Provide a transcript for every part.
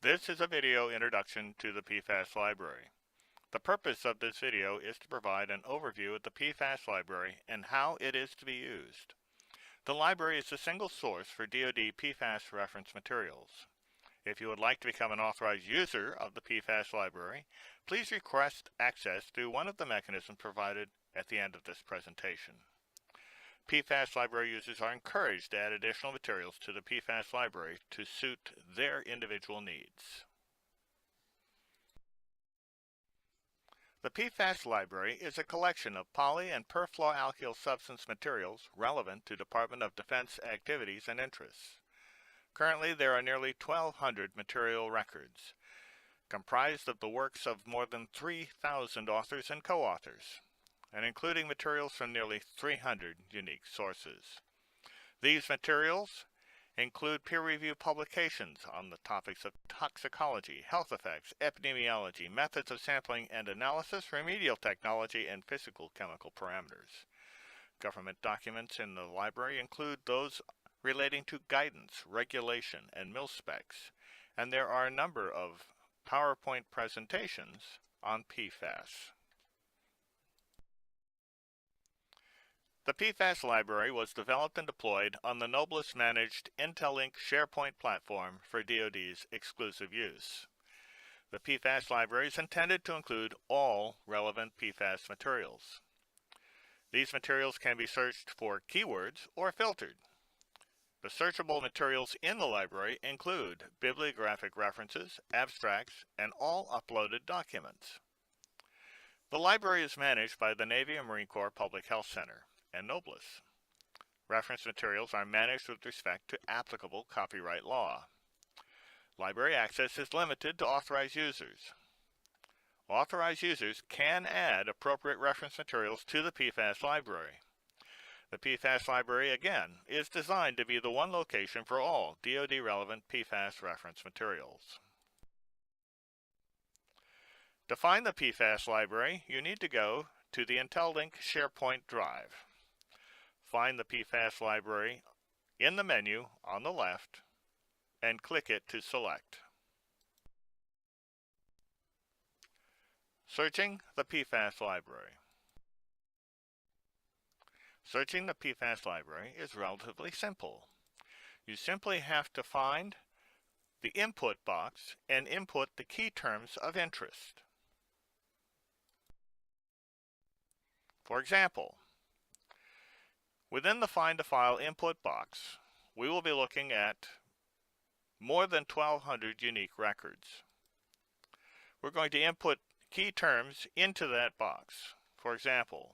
This is a video introduction to the PFAS library. The purpose of this video is to provide an overview of the PFAS library and how it is to be used. The library is the single source for DoD PFAS reference materials. If you would like to become an authorized user of the PFAS library, please request access through one of the mechanisms provided at the end of this presentation. PFAS library users are encouraged to add additional materials to the PFAS library to suit their individual needs. The PFAS library is a collection of poly and perfluoroalkyl substance materials relevant to Department of Defense activities and interests. Currently, there are nearly 1,200 material records, comprised of the works of more than 3,000 authors and co-authors, and including materials from nearly 300 unique sources. These materials include peer-reviewed publications on the topics of toxicology, health effects, epidemiology, methods of sampling and analysis, remedial technology, and physical chemical parameters. Government documents in the library include those relating to guidance, regulation, and mil-specs, and there are a number of PowerPoint presentations on PFAS. The PFAS library was developed and deployed on the Noblest-managed Intel-Link SharePoint platform for DoD's exclusive use. The PFAS library is intended to include all relevant PFAS materials. These materials can be searched for keywords or filtered. The searchable materials in the library include bibliographic references, abstracts, and all uploaded documents. The library is managed by the Navy and Marine Corps Public Health Center and Noblest. Reference materials are managed with respect to applicable copyright law. Library access is limited to authorized users. Authorized users can add appropriate reference materials to the PFAS library. The PFAS library, again, is designed to be the one location for all DoD-relevant PFAS reference materials. To find the PFAS library, you need to go to the Intel-Link SharePoint drive. Find the PFAS library in the menu on the left and click it to select. Searching the PFAS library. Searching the PFAS library is relatively simple. You simply have to find the input box and input the key terms of interest. For example, within the Find a File input box, we will be looking at more than 1,200 unique records. We're going to input key terms into that box. For example,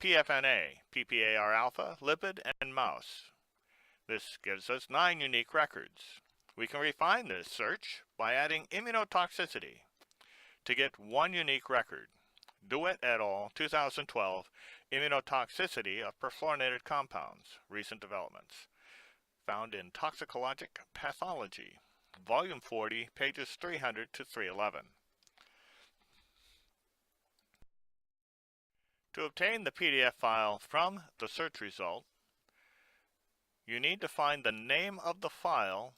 PFNA, PPAR alpha, lipid, and mouse. This gives us 9 unique records. We can refine this search by adding immunotoxicity to get 1 unique record. DeWitt et al., 2012, Immunotoxicity of Perfluorinated Compounds, Recent Developments, found in Toxicologic Pathology, Volume 40, pages 300 to 311. To obtain the PDF file from the search result, you need to find the name of the file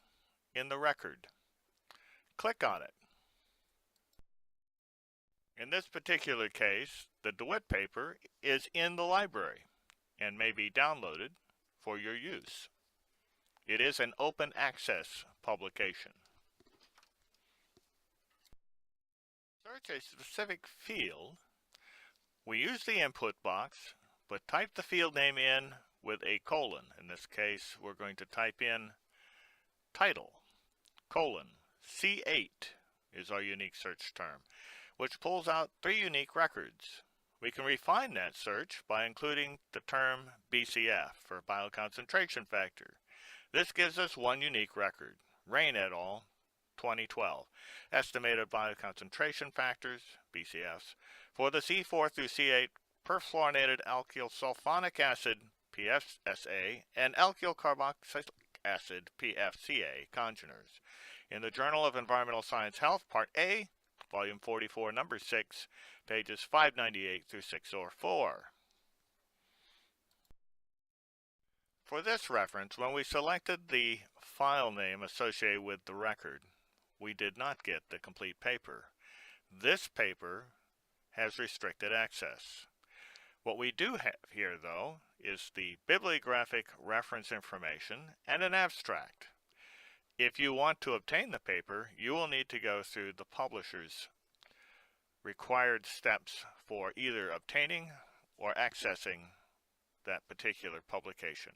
in the record. Click on it. In this particular case, the DeWitt paper is in the library and may be downloaded for your use. It is an open access publication. Search a specific field. We use the input box, but type the field name in with a colon. In this case, we're going to type in title, colon, C8 is our unique search term, which pulls out 3 unique records. We can refine that search by including the term BCF for bioconcentration factor. This gives us 1 unique record, Rain et al., 2012, estimated bioconcentration factors, BCFs, for the C4 through C8 perfluorinated alkyl sulfonic acid, PFSA, and alkyl carboxylic acid, PFCA, congeners, in the Journal of Environmental Science Health, Part A, Volume 44, Number 6, pages 598 through 604. For this reference, when we selected the file name associated with the record, we did not get the complete paper. This paper has restricted access. What we do have here, though, is the bibliographic reference information and an abstract. If you want to obtain the paper, you will need to go through the publisher's required steps for either obtaining or accessing that particular publication.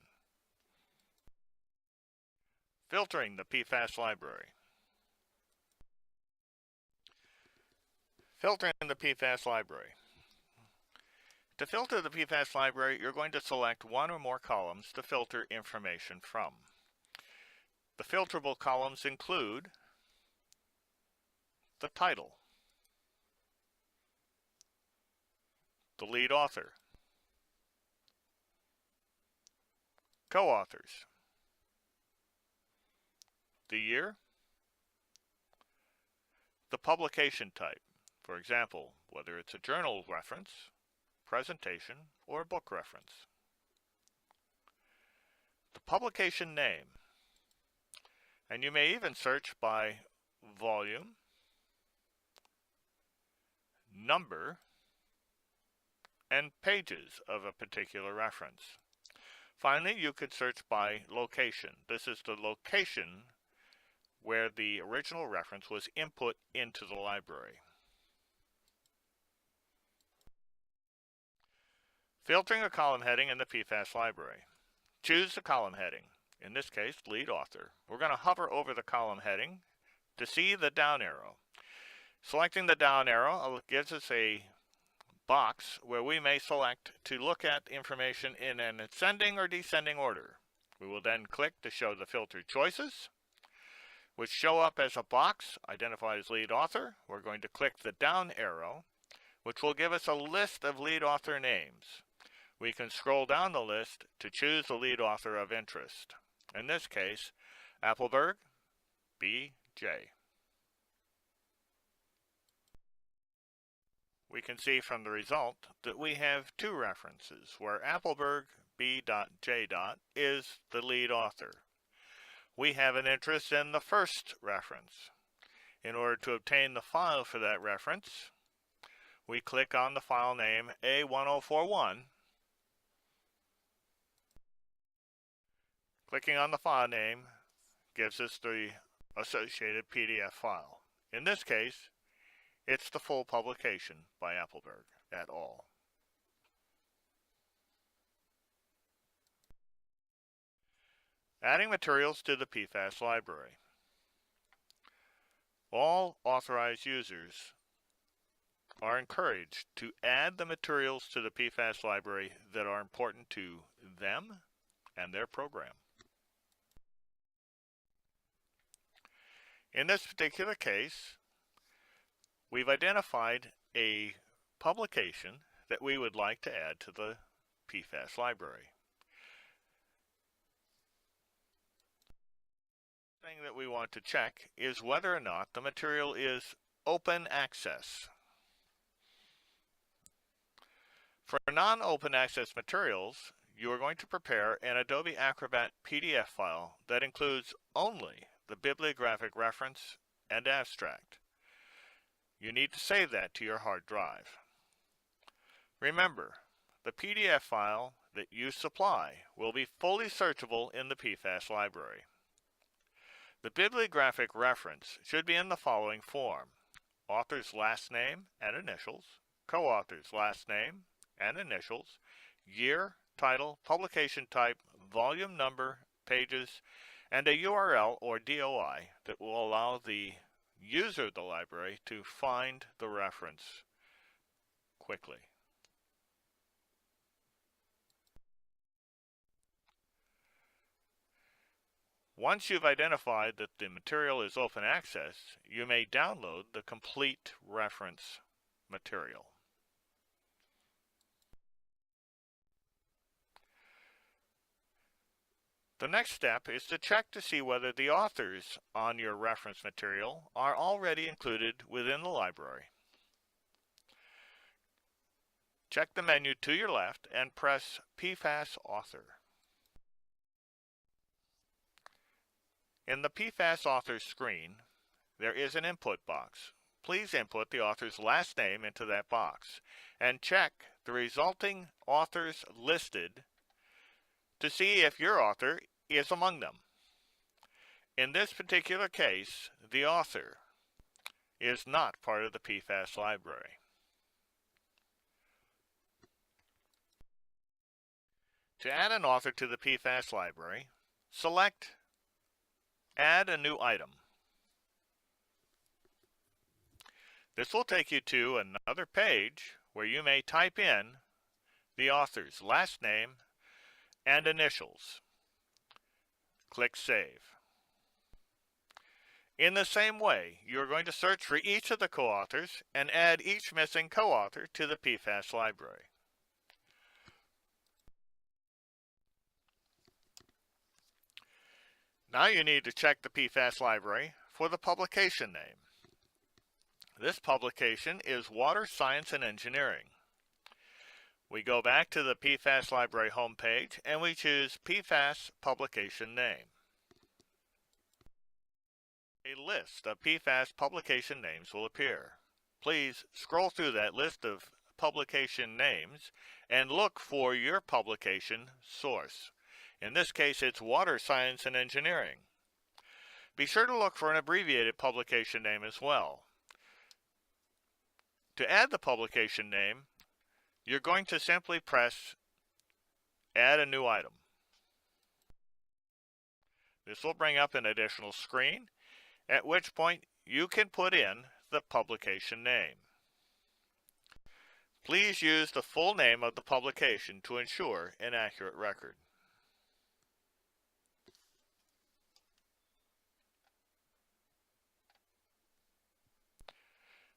Filtering the PFAS library. Filtering the PFAS library. To filter the PFAS library, you're going to select one or more columns to filter information from. The filterable columns include the title, the lead author, co-authors, the year, the publication type, for example, whether it's a journal reference, presentation, or book reference, the publication name, and you may even search by volume, number, and pages of a particular reference. Finally, you could search by location. This is the location where the original reference was input into the library. Filtering a column heading in the PFAS library. Choose the column heading, in this case, lead author. We're going to hover over the column heading to see the down arrow. Selecting the down arrow gives us a box where we may select to look at information in an ascending or descending order. We will then click to show the filtered choices, which show up as a box identified as lead author. We're going to click the down arrow, which will give us a list of lead author names. We can scroll down the list to choose the lead author of interest. In this case, Appelberg, B.J. We can see from the result that we have two references where Appelberg, B.J. is the lead author. We have an interest in the first reference. In order to obtain the file for that reference, we click on the file name A1041. Clicking on the file name gives us the associated PDF file. In this case, it's the full publication by Appelberg et al. Adding materials to the PFAS library. All authorized users are encouraged to add the materials to the PFAS library that are important to them and their program. In this particular case, we've identified a publication that we would like to add to the PFAS library. The thing that we want to check is whether or not the material is open access. For non-open access materials, you are going to prepare an Adobe Acrobat PDF file that includes only the bibliographic reference and abstract. You need to save that to your hard drive. Remember, the PDF file that you supply will be fully searchable in the PFAS library. The bibliographic reference should be in the following form: author's last name and initials, co-author's last name and initials, year, title, publication type, volume number, pages, and a URL or DOI that will allow the user of the library to find the reference quickly. Once you've identified that the material is open access, you may download the complete reference material. The next step is to check to see whether the authors on your reference material are already included within the library. Check the menu to your left and press PFAS Author. In the PFAS Author screen, there is an input box. Please input the author's last name into that box and check the resulting authors listed to see if your author is among them. In this particular case, the author is not part of the PFAS library. To add an author to the PFAS library, select Add a New Item. This will take you to another page where you may type in the author's last name and initials. Click Save. In the same way, you are going to search for each of the co-authors and add each missing co-author to the PFAS library. Now you need to check the PFAS library for the publication name. This publication is Water Science and Engineering. We go back to the PFAS library homepage and we choose PFAS publication name. A list of PFAS publication names will appear. Please scroll through that list of publication names and look for your publication source. In this case, it's Water Science and Engineering. Be sure to look for an abbreviated publication name as well. To add the publication name, you're going to simply press Add a New Item. This will bring up an additional screen, at which point you can put in the publication name. Please use the full name of the publication to ensure an accurate record.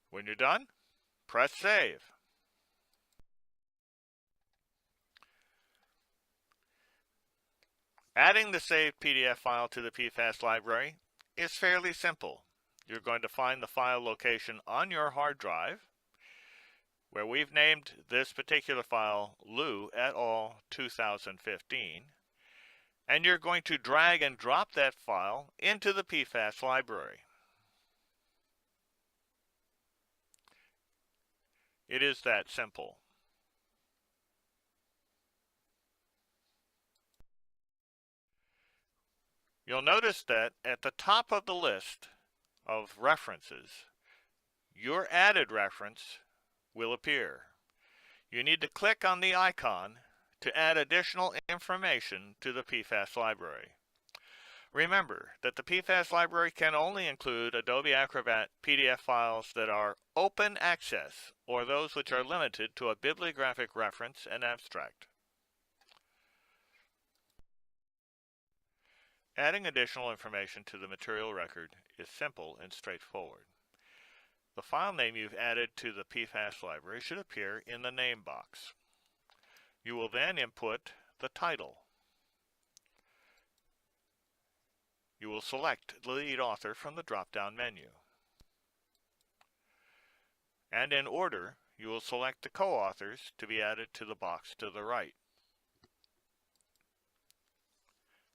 When you're done, press Save. Adding the saved PDF file to the PFAS library is fairly simple. You're going to find the file location on your hard drive, where we've named this particular file Liu et al. 2015, and you're going to drag and drop that file into the PFAS library. It is that simple. You'll notice that at the top of the list of references, your added reference will appear. You need to click on the icon to add additional information to the PFAS library. Remember that the PFAS library can only include Adobe Acrobat PDF files that are open access or those which are limited to a bibliographic reference and abstract. Adding additional information to the material record is simple and straightforward. The file name you've added to the PFAS library should appear in the name box. You will then input the title. You will select the lead author from the drop-down menu. And in order, you will select the co-authors to be added to the box to the right.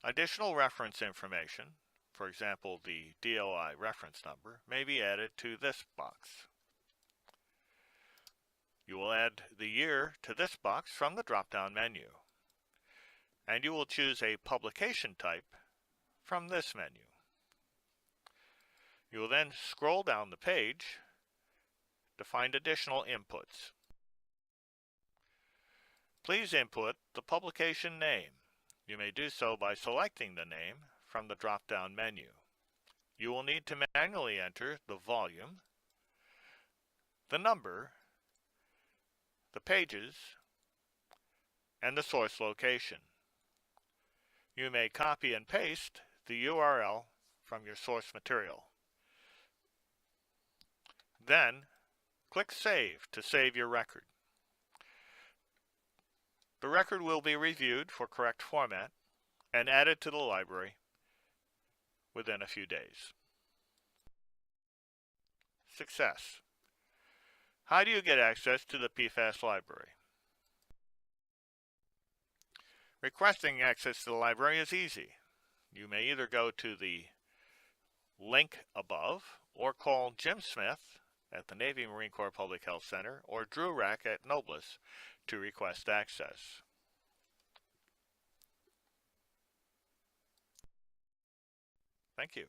Additional reference information, for example the DOI reference number, may be added to this box. You will add the year to this box from the drop-down menu. And you will choose a publication type from this menu. You will then scroll down the page to find additional inputs. Please input the publication name. You may do so by selecting the name from the drop-down menu. You will need to manually enter the volume, the number, the pages, and the source location. You may copy and paste the URL from your source material. Then, click Save to save your record. The record will be reviewed for correct format and added to the library within a few days. Success. How do you get access to the PFAS library? Requesting access to the library is easy. You may either go to the link above, or call Jim Smith at the Navy Marine Corps Public Health Center or Drew Rack at Nobles to request access. Thank you.